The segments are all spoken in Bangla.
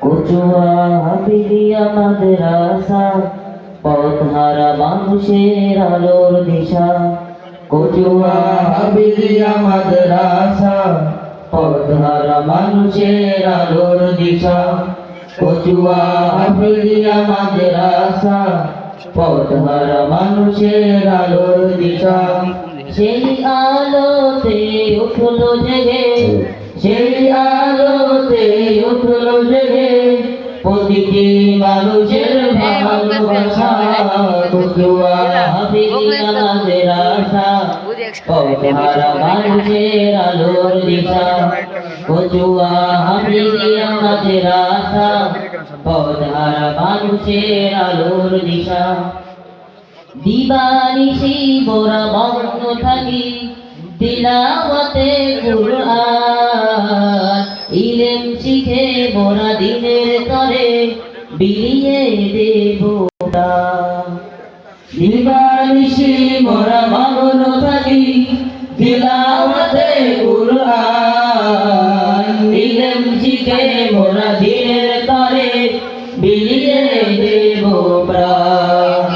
কচুয়া হাফিজিয়া মাদ্রাসা পথহারা মানুষের আলোর দিশা। কচুয়া হাফিজিয়া মাদ্রাসা পথহারা মানুষের আলোর দিশা। কচুয়া হাফিজিয়া মাদ্রাসা পথহারা মানুষের আলোর দিশা। সেই আলোতে উঠলো জেগে, সেই আলোতে উঠলো জেগে প্রতিটি মানুষের ভালোবাসা। কচুয়া হাফিজিয়া মাদ্রাসা পথহারা মানুষের আলোর দিশা। কচুয়া হাফিজিয়া মাদ্রাসা পথহারা মানুষের আলোর দিশা। দিবানিশি মোরা মগ্ন থাকি তিলাওয়াতে কুরআন। ইলম শিখে মোরা দিনের তরে বিলিয়ে দেব প্রাণ। দিবানিশি মোরা মগ্ন থাকি তিলাওয়াতে কুরআন। ইলম শিখে মোরা দিনের তরে বিলিয়ে দেব প্রাণ।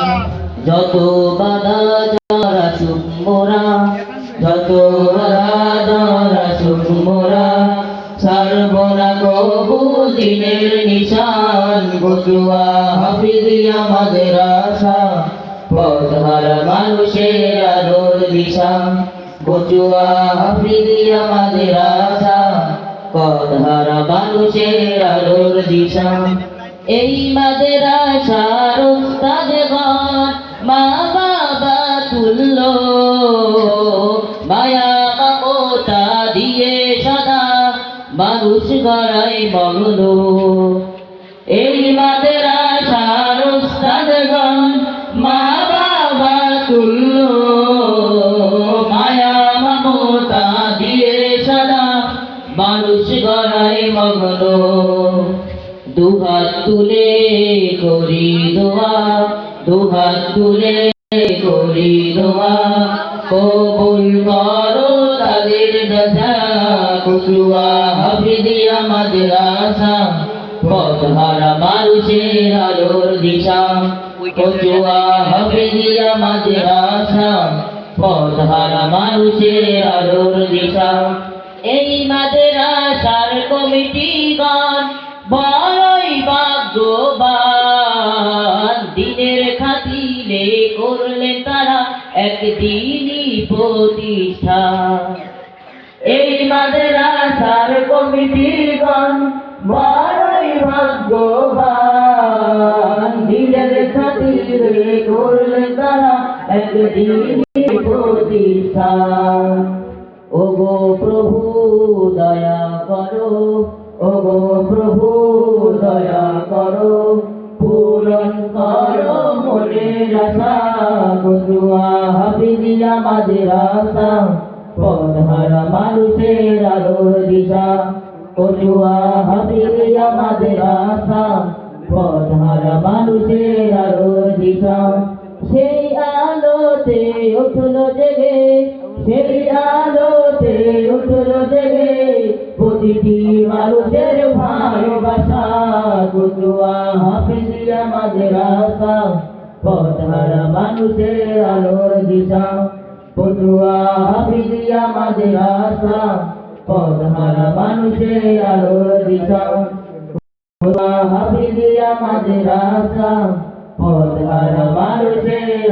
যত বাধা যারা সুমোরা, যত বাধা যারা সুমোরা সর্বনা কবু দিনের নিশান। কচুয়া হাফিজিয়া মাদ্রাসা পথহারা মানুষের আলোর দিশা। কচুয়া হাফিজিয়া মাদ্রাসা পথহারা মানুষের আলোর দিশা। এই মাদ্রাসার উস্তাদগণ মা বাবা তুল্য, মায়া মমতা দিয়ে সদা মানুষ গড়াই মগ্ন। এই মাদ্রাসার উস্তাদগণ মা বাবা তুল্য, মায়া মমতা দিয়ে সদা মানুষ গড়াই মগ্ন। দুহাত তুলে করি দোয়া, দুহাত তুলে করি দোয়া কবুল করো তাদের দাদা। কচুয়া হাফিজিয়া মাদ্রাসা পথহারা মানুষের আলোর দিশা। কচুয়া হাফিজিয়া মাদ্রাসা পথহারা মানুষের আলোর দিশা। এই মাদ্রাসার কমিটিগণ বড়ই ভাগ্যবান। দিনের খাতিরে করলেন তারা একদিনই প্রতিষ্ঠা। এই মাদ্রাসার কমিটিগণ বড়ই ভাগ্যবান। দিনের খাতিরে করলেন তারা একদিনই প্রতিষ্ঠা। ওগো প্রভু দয়া করো, ওগো প্রভু দয়া করো, পূরণ করো মনের আশা। কচুয়া হাফিজিয়া মাদ্রাসা পথহারা মানুষের আলোর দিশা। কচুয়া হাফিজিয়া মাদ্রাসা পথহারা মানুষের আলোর দিশা। সেই আলোতে উঠলো জেগে, সেই আলোতে উঠলো জেগে প্রতিটি মানুষের ভালোবাসা। কচুয়া হাফিজিয়া মাদ্রাসা পথহারা মানুষের আলোর দিশা। কচুয়া হাফিজিয়া মাদ্রাসা পথহারা মানুষের আলোর দিশা। কচুয়া হাফিজিয়া মাদ্রাসা পথহারা মানুষের